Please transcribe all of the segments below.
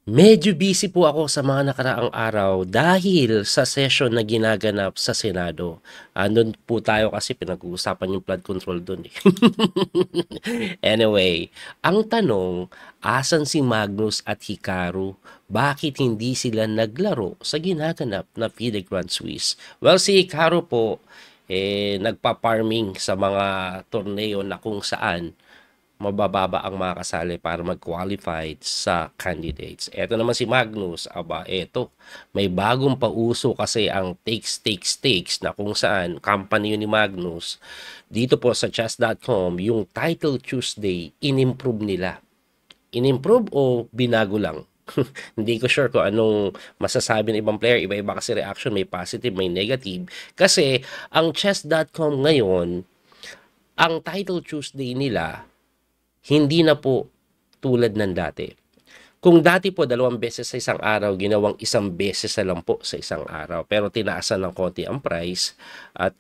Medyo busy po ako sa mga nakaraang araw dahil sa session na ginaganap sa Senado. Andun po tayo kasi pinag-uusapan yung flood control dun eh. Anyway, ang tanong, asan si Magnus at Hikaru? Bakit hindi sila naglaro sa ginaganap na FIDE Grand Swiss? Well, si Hikaru po, nagpa-farming sa mga torneo na kung saan mabababa ang makakasali para mag-qualified sa candidates. Eto naman si Magnus, aba eto, may bagong pauso kasi ang takes na kung saan company yun ni Magnus. Dito po sa chess.com, yung Title Tuesday, inimprove nila. Inimprove o binago lang? Hindi ko sure kung anong masasabi ng ibang player. Iba-iba kasi reaction, may positive, may negative. Kasi ang chess.com ngayon, ang Title Tuesday nila, hindi na po tulad ng dati. Kung dati po 2 beses sa isang araw, ginawang 1 beses na lang po sa isang araw. Pero tinaasan ng konti ang price at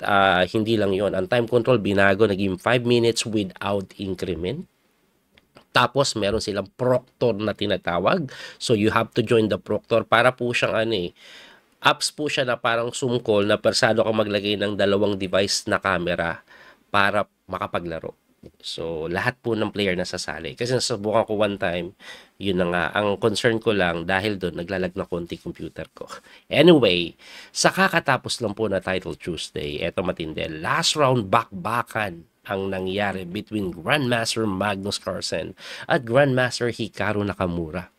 hindi lang yon. Ang time control binago, naging 5 minutes without increment. Tapos meron silang proctor na tinatawag. So you have to join the proctor para po siyang apps po siya na parang Zoom call na persado kang maglagay ng 2 device na camera para makapaglaro. So, lahat po ng player na sasali. Kasi nasubukan ko one time, yun na nga. Ang concern ko lang, dahil doon, naglalag na konti computer ko. Anyway, sa kakatapos lang po na Title Tuesday, eto matindi. Last round, bakbakan ang nangyari between Grandmaster Magnus Carlsen at Grandmaster Hikaru Nakamura.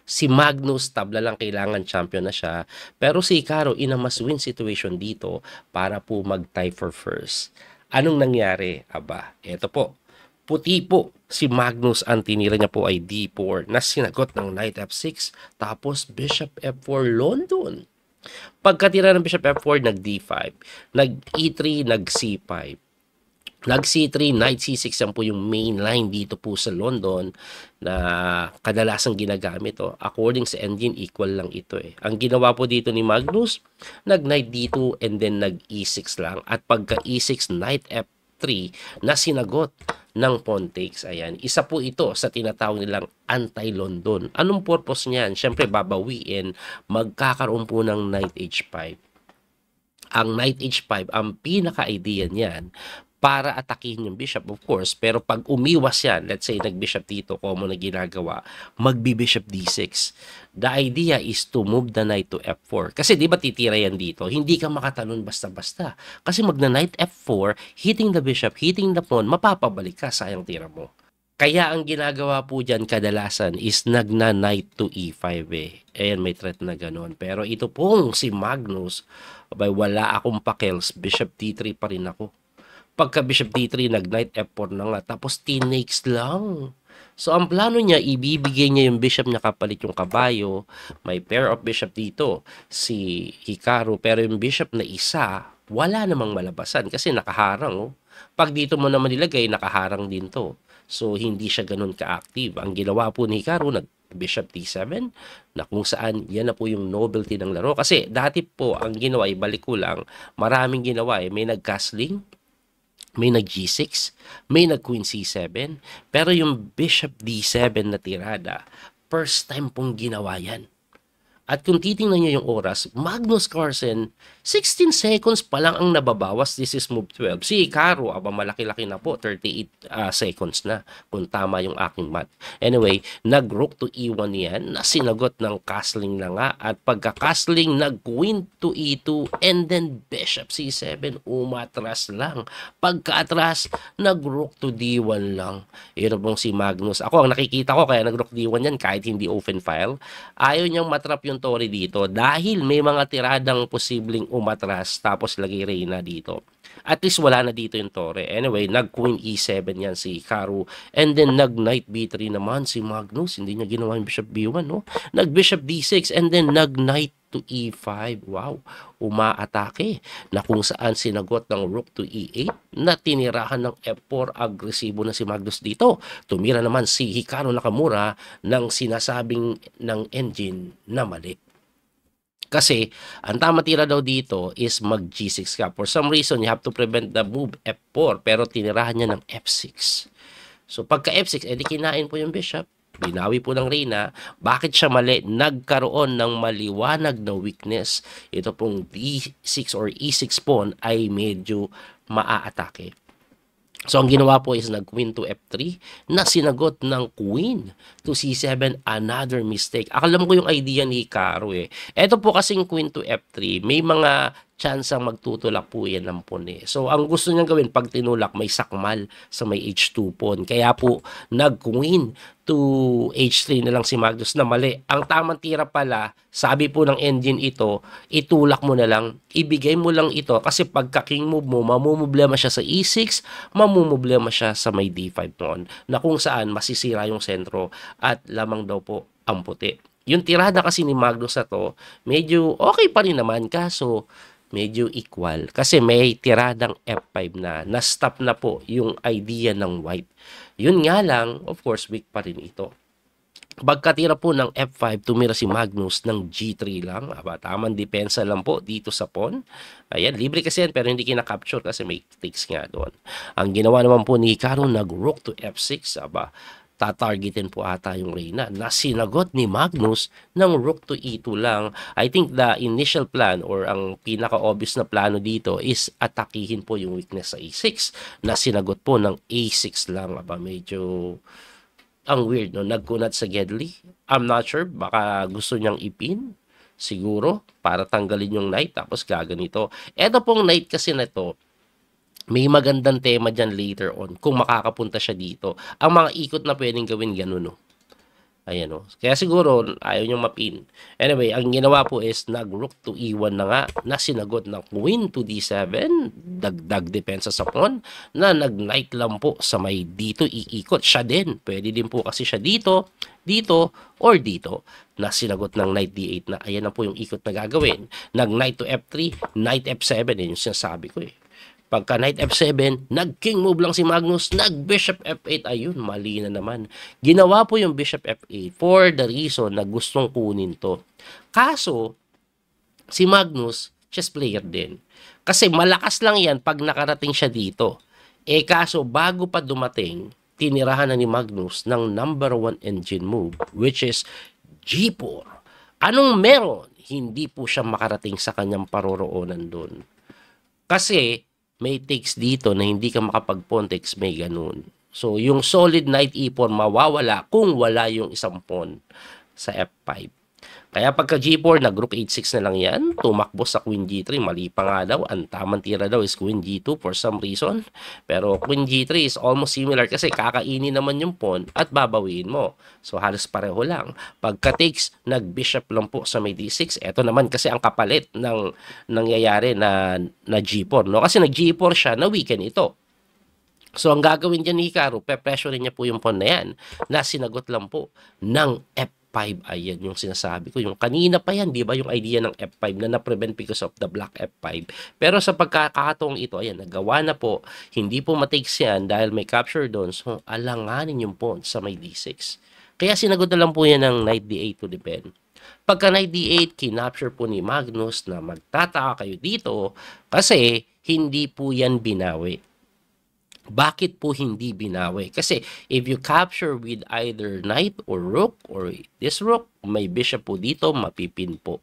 Si Magnus, tabla lang kailangan champion na siya. Pero si Hikaru, in a must-win situation dito para po mag-tie for first. Anong nangyari? Aba, eto po. Puti po si Magnus, ang tinira niya po ay D4 na sinagot ng Knight F6 tapos Bishop F4 London. Pagkatira ng Bishop F4, nag D5, nag E3, nag C5. Nag C3, Knight C6 yan po yung main line dito po sa London na kadalasang ginagamit. According sa engine, equal lang ito eh. Ang ginawa po dito ni Magnus, nag Knight D2 and then nag E6 lang. At pagka E6, Knight F3 na sinagot ng pawn takes. Ayan. Isa po ito sa tinatawag nilang anti-London. Anong purpose niyan? Siyempre, babawiin, magkakaroon po ng Knight H5. Ang Knight H5, ang pinaka-idea niyan, para atakihin yung bishop, of course. Pero pag umiwas yan, let's say nag-bishop dito, common na ginagawa, magbi-bishop d6. The idea is to move the knight to f4. Kasi di ba titira yan dito? Hindi ka makatalon basta-basta. Kasi magna-knight f4, hitting the bishop, hitting the pawn, mapapabalik ka, sayang tira mo. Kaya ang ginagawa po dyan kadalasan is nagna-knight to e5 eh. Ayan, may threat na ganun. Pero ito pong si Magnus, abay, wala akong pakels, bishop d3 pa rin ako. Pagka bishop d3, nag-knight f4 na nga. Tapos tinakes lang. So, ang plano niya, ibibigay niya yung bishop niya kapalit yung kabayo. May pair of bishop dito, si Hikaru. Pero yung bishop na isa, wala namang malabasan kasi nakaharang. Oh. Pag dito mo naman nilagay, nakaharang din to. So, hindi siya ganun ka-active. Ang ginawa po ni Hikaru, bishop d7 na kung saan yan na po yung novelty ng laro. Kasi dati po, ang ginawa, ibalik ko lang, maraming ginawa eh. May nag-castling, may nag-G6, may nag-Queen C7, pero yung Bishop D7 na tirada, first time pong ginawa yan. At kung titingnan nyo yung oras, Magnus Carlsen, 16 seconds pa lang ang nababawas. This is move 12. Si Hikaru, aba malaki-laki na po, 38 seconds na, kung tama yung aking math. Anyway, nag-rook to E1 yan, na sinagot ng castling na nga. At pagka-castling, nag-queen to E2, and then bishop C7, umatras lang. Pagka-atras, nag-rook to D1 lang. Yun pong si Magnus. Ako, ang nakikita ko, kaya nag-rook D1 yan, kahit hindi open file, ayaw niyang matrap yung Tori dito dahil may mga tiradang posibleng umatras tapos lagay Reyna dito. At least wala na dito yung Torre. Anyway, nag-Queen E7 yan si Hikaru. And then nag-Knight B3 naman si Magnus. Hindi niya ginawa yung Bishop B1, no? Nag-Bishop D6 and then nag-Knight to E5. Wow, umaatake na kung saan sinagot ng Rook to E8 na tinirahan ng F4. Agresibo na si Magnus dito. Tumira naman si Hikaru Nakamura ng sinasabing ng engine na mali. Kasi, ang tama tira daw dito is mag G6 ka. For some reason, you have to prevent the move F4, pero tinirahan niya ng F6. So, pagka F6, edi kinain po yung bishop. binawi po ng Reyna. Bakit siya mali? Nagkaroon ng maliwanag na weakness. Ito pong D6 or E6 pawn ay medyo maaatake. So, ang ginawa po is nag-queen to F3 na sinagot ng queen to C7. Another mistake. Alam ko yung idea ni Caro eh. Ito po kasing queen to F3, may mga chance ang magtutulak po yan ng pawn eh. So, ang gusto niyang gawin pag tinulak, may sakmal sa may H2 pawn. Kaya po, nag-queen to H3 na lang si Magnus na mali. Ang tamang tira pala, sabi po ng engine ito, itulak mo na lang, ibigay mo lang ito kasi pagka king move mo, mamumblema siya sa E6, mamumblema siya sa may D5 pawn na kung saan masisira yung sentro at lamang daw po ang puti. Yung tirada kasi ni Magnus na to, medyo okay pa rin naman kaso medyo equal kasi may tiradang F5 na-stop na po yung idea ng white. Yun nga lang, of course, weak pa rin ito. Pagkatira po ng F5, tumira si Magnus ng G3 lang. Tamang depensa lang po dito sa pawn. Ayan, libre kasi yan pero hindi kinakapture kasi may takes nga doon. Ang ginawa naman po ni Hikaru, nag-rook to F6. Tatargetin po ata yung Reyna na sinagot ni Magnus ng rook to E2 lang. I think the initial plan or ang pinaka-obvious na plano dito is atakihin po yung weakness sa E6 na sinagot po ng A6 lang. Medyo ang weird, no? Nagkunat sa Gedli. I'm not sure. Baka gusto niyang ipin. Siguro. Para tanggalin yung knight. Tapos gaganito. Ito pong knight kasi na to, may magandang tema dyan later on kung makakapunta siya dito. Ang mga ikot na pwedeng gawin ganun, no? Ayan, no? Kaya siguro, ayaw niyong mapin. Anyway, ang ginawa po is nag-rook to E1 na nga na sinagot ng queen to D7. Dagdag depensa sa pawn na nag-knight lang po sa may dito iikot. Siya din. Pwede din po kasi siya dito, dito, or dito na sinagot ng knight D8 na ayan na po yung ikot na gagawin. Nag-knight to F3, knight F7. Yun yung sinasabi ko eh. Pagka knight F7, nag-king move lang si Magnus, nag-bishop F8, ayun, mali na naman. Ginawa po yung bishop F8 for the reason na gustong kunin to. Kaso, si Magnus, chess player din. Kasi malakas lang yan pag nakarating siya dito. Kaso, bago pa dumating, tinirahan na ni Magnus ng number 1 engine move, which is G4. Anong meron? Hindi po siya makarating sa kanyang paroroonan doon. Kasi, may takes dito na hindi ka makapag-pawn takes, may ganun. So, yung solid knight E4 mawawala kung wala yung isang pawn sa F5. Kaya pagka G4, nag-rook H6 na lang yan. Tumakbo sa Queen G3. Mali pa nga daw. Ang tamang tira daw is Queen G2 for some reason. Pero Queen G3 is almost similar kasi kakainin naman yung pawn at babawiin mo. So halos pareho lang. Pagka takes, nag-bishop lang po sa may D6. Ito naman kasi ang kapalit ng nangyayari na G4. No? Kasi nag-G4 siya, na-weaken ito. So, ang gagawin dyan ni Hikaru, pe-pressure niya po yung pawn na yan na sinagot lang po ng F5. Ayan yung sinasabi ko. Yung kanina pa yan, di ba? Yung idea ng F5 na na-prevent because of the black F5. Pero sa pagkakataong ito, ayan, nagawa na po. Hindi po matakes yan dahil may capture doon. So, alanganin yung pawn sa may D6. Kaya sinagot na lang po yan ng knight D8 to defend. Pagka knight D8, kinapture po ni Magnus na magtataka kayo dito kasi hindi po yan binawi. Bakit po hindi binawi? Kasi if you capture with either knight or rook or this rook, may bishop po dito, mapipin po.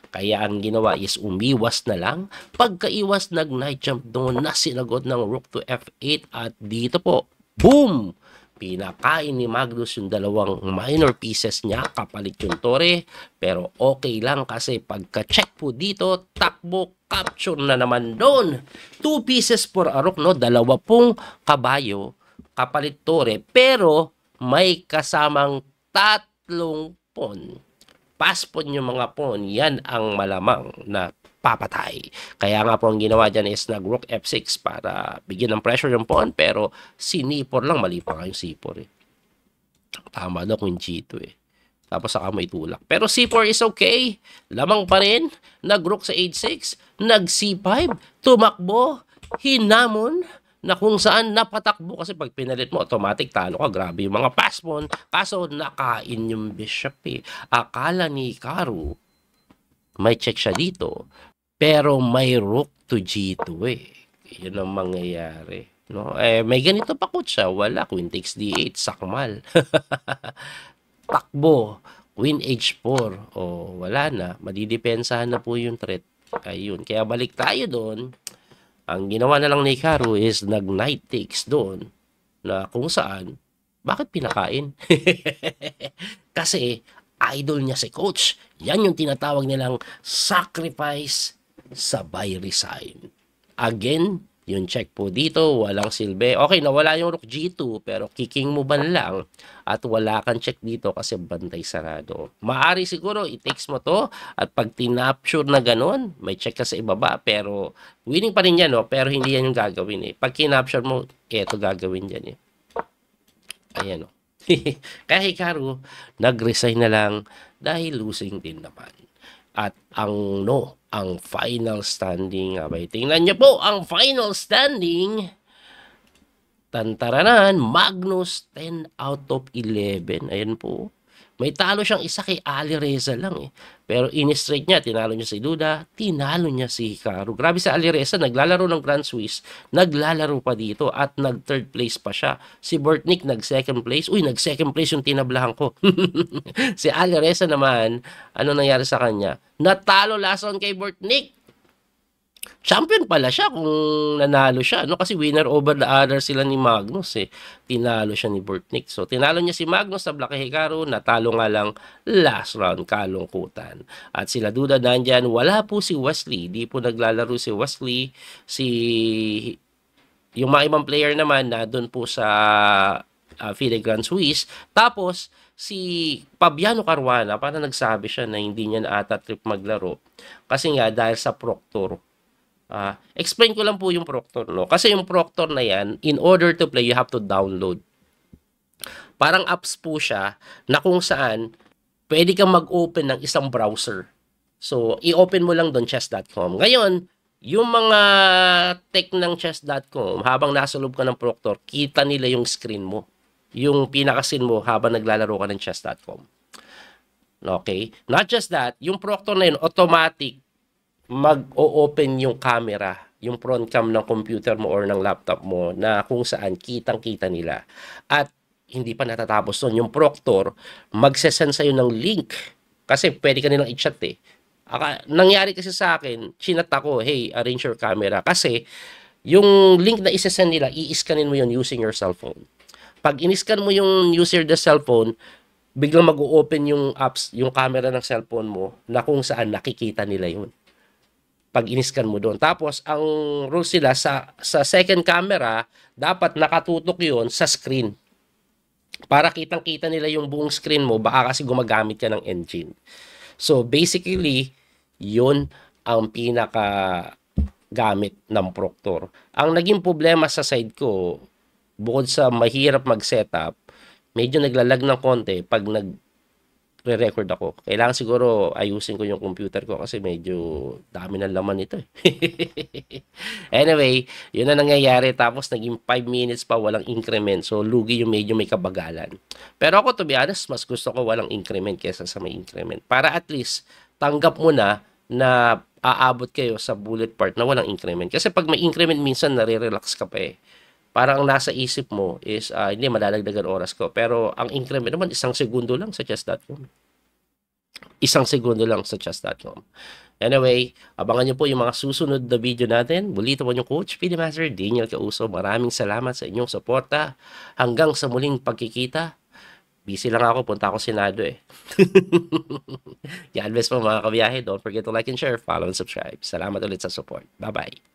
Kaya ang ginawa is umiwas na lang. Pagkaiwas, nag-knight jump doon na sinagot ng rook to F8 at dito po, boom! Pinakain ni Magnus yung dalawang minor pieces niya, kapalit yung tore, pero okay lang kasi pagka-check po dito, takbo, capture na naman doon. 2 pieces for a rook, no? Dalawa pong kabayo, kapalit tore, pero may kasamang 3 pawn. Pass pawn yung mga pawn, yan ang malamang na papatay. Kaya nga po ang ginawa dyan is nag-rook F6 para bigyan ng pressure yung pawn, pero sinipor lang, mali pa nga yung C4 eh. Tama daw kung G2 eh. Tapos saka may tulak. Pero C4 is okay. Lamang pa rin. Nag-rook sa H6. Nag-C5. Tumakbo. Hinamon. Na kung saan napatakbo kasi pag pinalit mo, automatic talo ka. Grabe yung mga pass pawn. Kaso nakain yung bishop eh. Akala ni Hikaru, may check siya dito. Pero may rook to G2 eh. Yun ang mangyayari. No? May ganito pa ko siya. Wala. Queen takes D8. Sakmal. takbo, Queen H4, o wala na, madidepensahan na po yung threat. Ayun, kaya balik tayo doon. Ang ginawa na lang ni Hikaru is nag-knight takes doon, na kung saan, bakit pinakain? Kasi, idol niya si coach. Yan yung tinatawag nilang sacrifice sabay resign. Again, yung check po dito, walang silbi. Okay, nawala yung rook G2, pero kicking mo ba lang at wala kang check dito kasi bantay sarado. Maari siguro, i-takes mo to at pag tinapsure na ganun, may check ka sa ibaba, pero winning pa rin yan, no? Pero hindi yan yung gagawin eh. Pag kinapsure mo, eto gagawin yan eh. Ayan o. Kaya Hikaru, nag-resign na lang dahil losing din naman. At ang final standing, abay, tingnan niyo po ang final standing. Tantaranan, Magnus 10 out of 11. Ayan po. May talo siyang isa kay Ali Reza lang eh. Pero in-straight niya, tinalo niya si Duda, tinalo niya si Hikaru. Grabe sa Ali Reza, naglalaro ng Grand Swiss, naglalaro pa dito at nag-third place pa siya. Si Bortnick nag-second place. Uy, nag-second place yung tinablahan ko. Si Ali Reza naman, ano nangyari sa kanya? Natalo last round kay Bortnick. Champion pala siya kung nanalo siya, no? Kasi winner over the other sila ni Magnus eh. Tinalo siya ni Bortnick. So tinalo niya si Magnus sa Black Hikaru, natalo nga lang last round, kalungkutan. At sila Duda nandyan, wala po si Wesley, di po naglalaro si Wesley. Yung mga ibang player naman na doon po sa FIDE Grand Swiss. Tapos si Fabiano Caruana, parang nagsabi siya na hindi niya na ata trip maglaro kasi nga dahil sa Proctor. Explain ko lang po yung Proctor, no? Kasi yung Proctor na yan, in order to play, you have to download. Parang apps po siya na kung saan pwede kang mag-open ng isang browser. So, i-open mo lang doon chess.com. Ngayon, yung mga tech ng chess.com, habang nasa loob ka ng Proctor, kita nila yung screen mo. Yung pinakasin mo habang naglalaro ka ng chess.com. Okay? Not just that, yung Proctor na yun, automatic mag-o-open yung camera, yung front cam ng computer mo or ng laptop mo na kung saan kitang-kita nila. At hindi pa natatapos nun. Yung Proctor, magsesend sa'yo ng link kasi pwede ka nilang i-chat eh. Nangyari kasi sa akin, chinat ako, hey, arrange your camera. Kasi yung link na isesend nila, i-scanin mo yun using your cellphone. Pag in-scan mo yung user the cellphone, biglang mag-o-open yung apps, yung camera ng cellphone mo na kung saan nakikita nila yun. Pag in-scan mo doon. Tapos, ang rules sila, sa second camera, dapat nakatutok yon sa screen. Para kitang-kita nila yung buong screen mo, baka kasi gumagamit ka ng engine. So, basically, yun ang pinaka-gamit ng Proctor. Ang naging problema sa side ko, bukod sa mahirap mag-setup, medyo naglalag ng konti pag nag-record ako. Kailangan siguro ayusin ko yung computer ko kasi medyo dami ng laman ito eh. Anyway, yun na nangyayari. Tapos naging 5 minutes pa walang increment. So, lugi yung medyo may kabagalan. Pero ako, to be honest, mas gusto ko walang increment kesa sa may increment. Para at least, tanggap mo na aabot kayo sa bullet part na walang increment. Kasi pag may increment, minsan nare-relax ka pa eh. Parang nasa isip mo is, hindi, madadagdagan oras ko. Pero ang increment naman, 1 segundo lang sa chess.com. 1 segundo lang sa chess.com. Anyway, abangan nyo po yung mga susunod na video natin. Muli ito po yung Coach FIDE Master Daniel Causo. Maraming salamat sa inyong suporta. Hanggang sa muling pagkikita. Busy lang ako, punta ako Senado eh. God bless po mga kabiyahe. Don't forget to like and share, follow and subscribe. Salamat ulit sa support. Bye-bye.